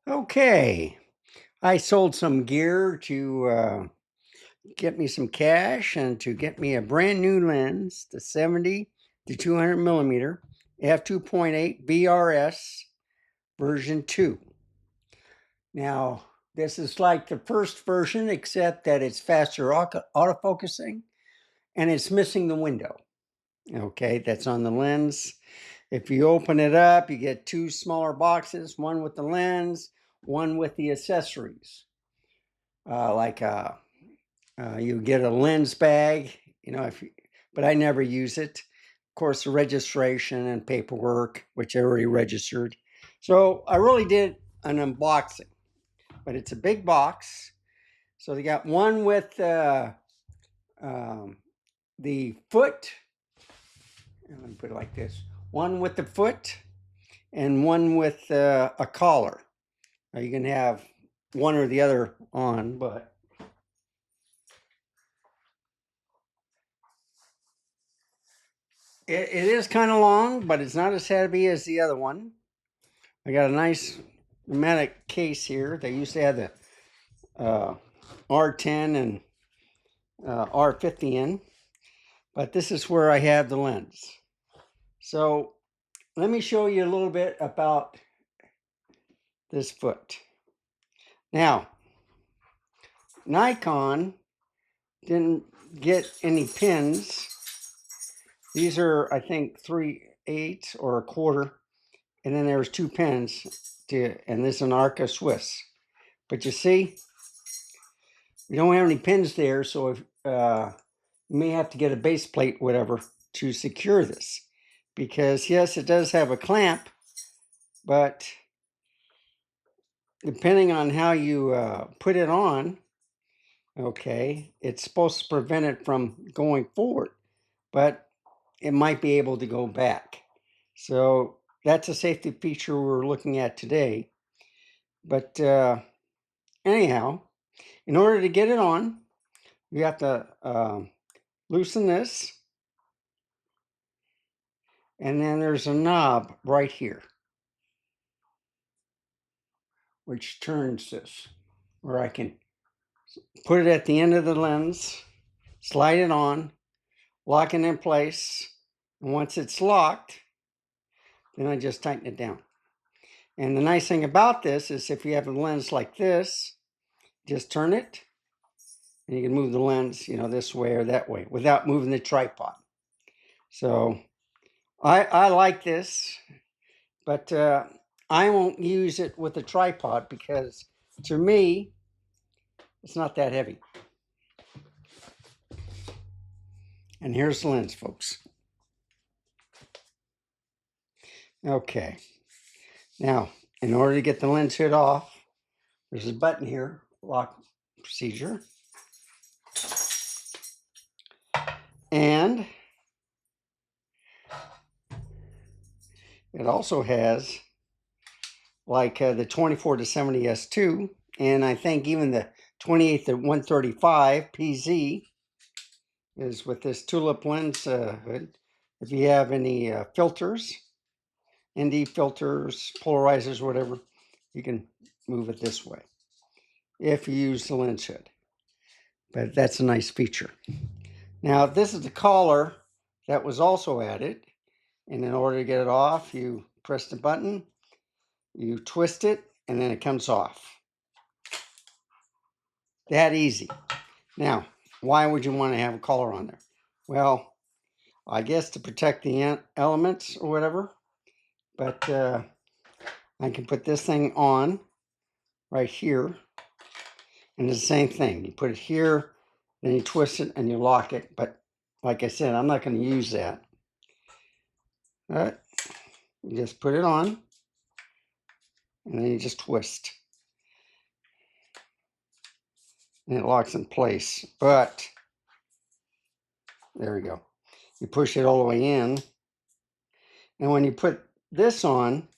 Okay, I sold some gear to get me some cash and to get me a brand new lens, the 70 to 200 millimeter f2.8 BRS version 2. Now, this is like the first version, except that it's faster autofocusing and it's missing the window. Okay, that's on the lens. If you open it up, you get two smaller boxes, one with the lens, one with the accessories. You get a lens bag, but I never use it. Of course, the registration and paperwork, which I already registered. So I really did an unboxing, but it's a big box. So they got one with um, the foot. Let me put it like this: one with the foot, and one with a collar. Now you can have one or the other on, but it is kind of long, but it's not as heavy as the other one. I got a nice pneumatic case here. They used to have the R10 and R50 in, but this is where I have the lens. So let me show you a little bit about this foot. Now, Nikon didn't get any pins. These are, I think, 3/8 or a quarter, and then there's two pins and this is an Arca Swiss. But you see, we don't have any pins there, so if you may have to get a base plate, whatever, to secure this. Because yes, it does have a clamp, but depending on how you put it on, okay, it's supposed to prevent it from going forward, but it might be able to go back. So that's a safety feature we're looking at today. But anyhow, in order to get it on, you have to loosen this. And then there's a knob right here, which turns this, where I can put it at the end of the lens, slide it on, lock it in place. And once it's locked, then I just tighten it down. And the nice thing about this is if you have a lens like this, just turn it and you can move the lens, this way or that way without moving the tripod. So I like this, but I won't use it with a tripod because to me, it's not that heavy. And here's the lens, folks. Okay. Now, in order to get the lens hood off, there's a button here, lock procedure. And it also has like the 24 to 70 S2, and I think even the 28 to 135 PZ is with this tulip lens hood. If you have any filters, ND filters, polarizers, whatever, you can move it this way if you use the lens hood. But that's a nice feature. Now, this is the collar that was also added. And in order to get it off, you press the button, you twist it, and then it comes off. That easy. Now, why would you want to have a collar on there? Well, I guess to protect the elements or whatever. But I can put this thing on right here. And it's the same thing. You put it here, then you twist it and you lock it. But like I said, I'm not going to use that. All right. You just put it on. And then you just twist. And it locks in place. But there we go. You push it all the way in. And when you put this on,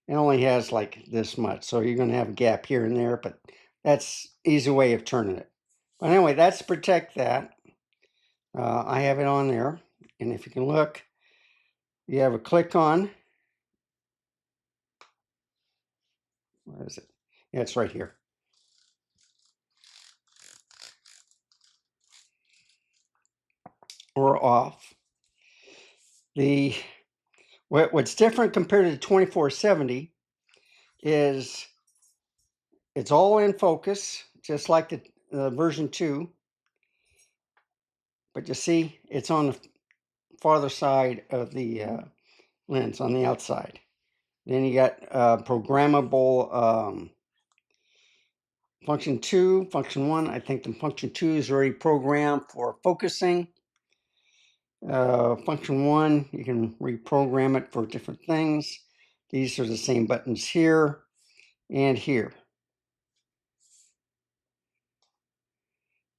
it only has like this much. So you're going to have a gap here and there, but that's easy way of turning it. But anyway, that's to protect that. I have it on there. And if you can look, you have a click on Where is it? Yeah, it's right here. Or off. What's different compared to the 2470 is it's all in focus, just like the version 2. But you see, it's on the farther side of the lens, on the outside. Then you got programmable function 2, function 1. I think the function 2 is already programmed for focusing. Function 1, you can reprogram it for different things. These are the same buttons here and here.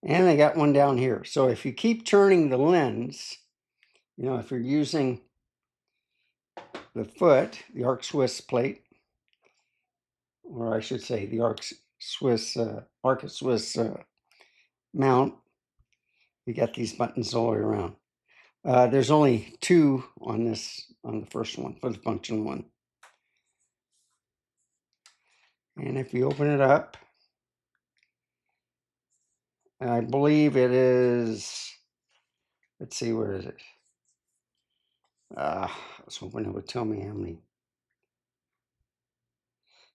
And I got one down here. So if you keep turning the lens, you know, if you're using the foot, the Arc Swiss plate, or I should say the Arc Swiss mount, you got these buttons all the way around. There's only 2 on the first one, for the function 1. And if you open it up, I believe it is, let's see, where is it? I was hoping it would tell me how many.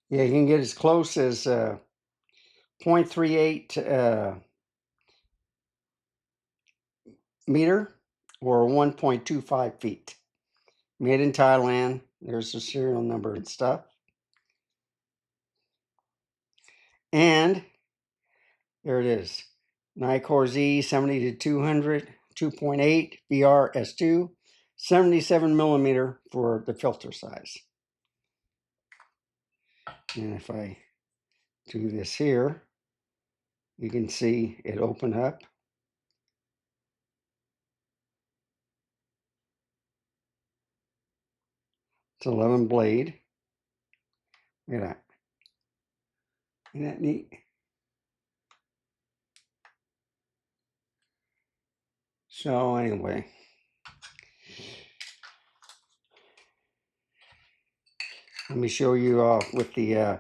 Yeah, you can get as close as 0.38 meter or 1.25 feet. Made in Thailand. There's the serial number and stuff. And there it is. Nikon Z 70-200, 2.8 VR S2, 77 millimeter for the filter size. And if I do this here, you can see it open up. It's 11 blade. Look at that. Isn't that neat? So anyway, let me show you with the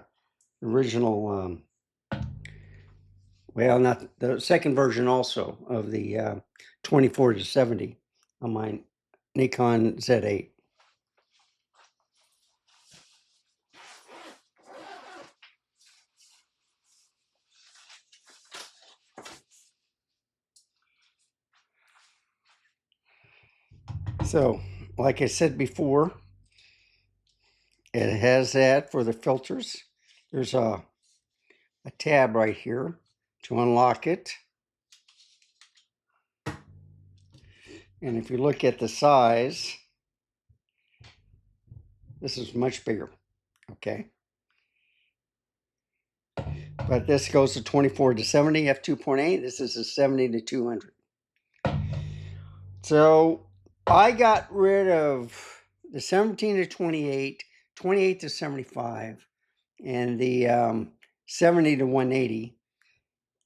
original, well, not the second version also of the 24-70 on my Nikon Z8. So, like I said before, it has that for the filters. There's a tab right here to unlock it. And if you look at the size, this is much bigger, okay? But this goes to 24-70 f2.8. This is a 70-200. So I got rid of the 17-28, 28-75, and the 70-180.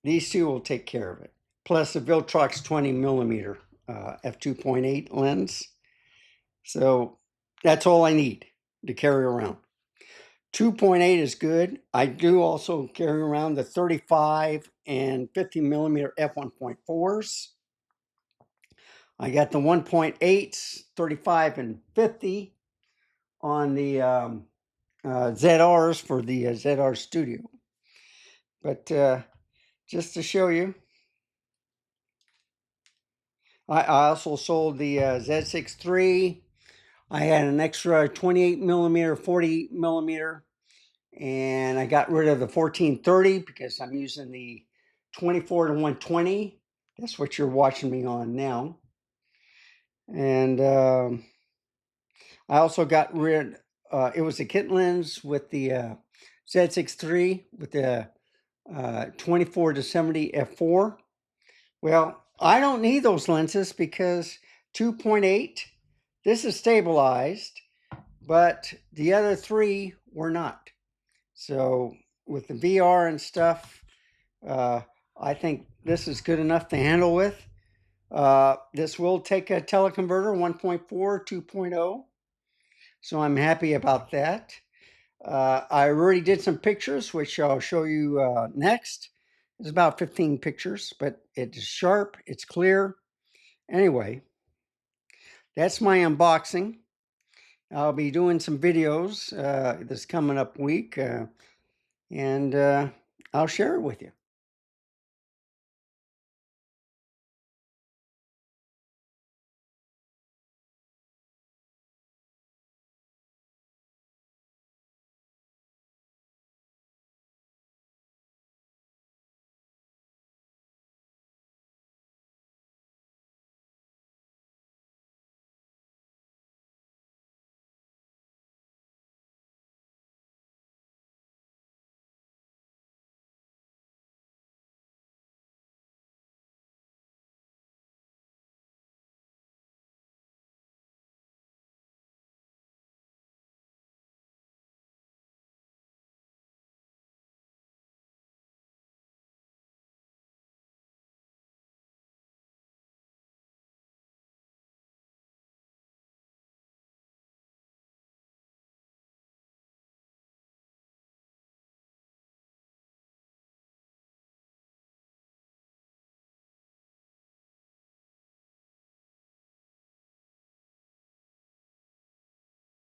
These 2 will take care of it. Plus the Viltrox 20 millimeter f2.8 lens. So that's all I need to carry around. 2.8 is good. I do also carry around the 35 and 50 millimeter f1.4s. I got the 1.8s, 35 and 50 on the ZRs for the ZR Studio. But just to show you, I also sold the Z6 III. I had an extra 28 millimeter, 40 millimeter, and I got rid of the 1430 because I'm using the 24-120. That's what you're watching me on now. And I also got rid, it was a kit lens with the Z6 III with the 24-70 f4. Well, I don't need those lenses because 2.8, this is stabilized, but the other 3 were not. So with the VR and stuff, I think this is good enough to handle with. This will take a teleconverter 1.4, 2.0. So I'm happy about that. I already did some pictures, which I'll show you next. It's about 15 pictures, but it's sharp, it's clear. Anyway, that's my unboxing. I'll be doing some videos this coming up week, and I'll share it with you.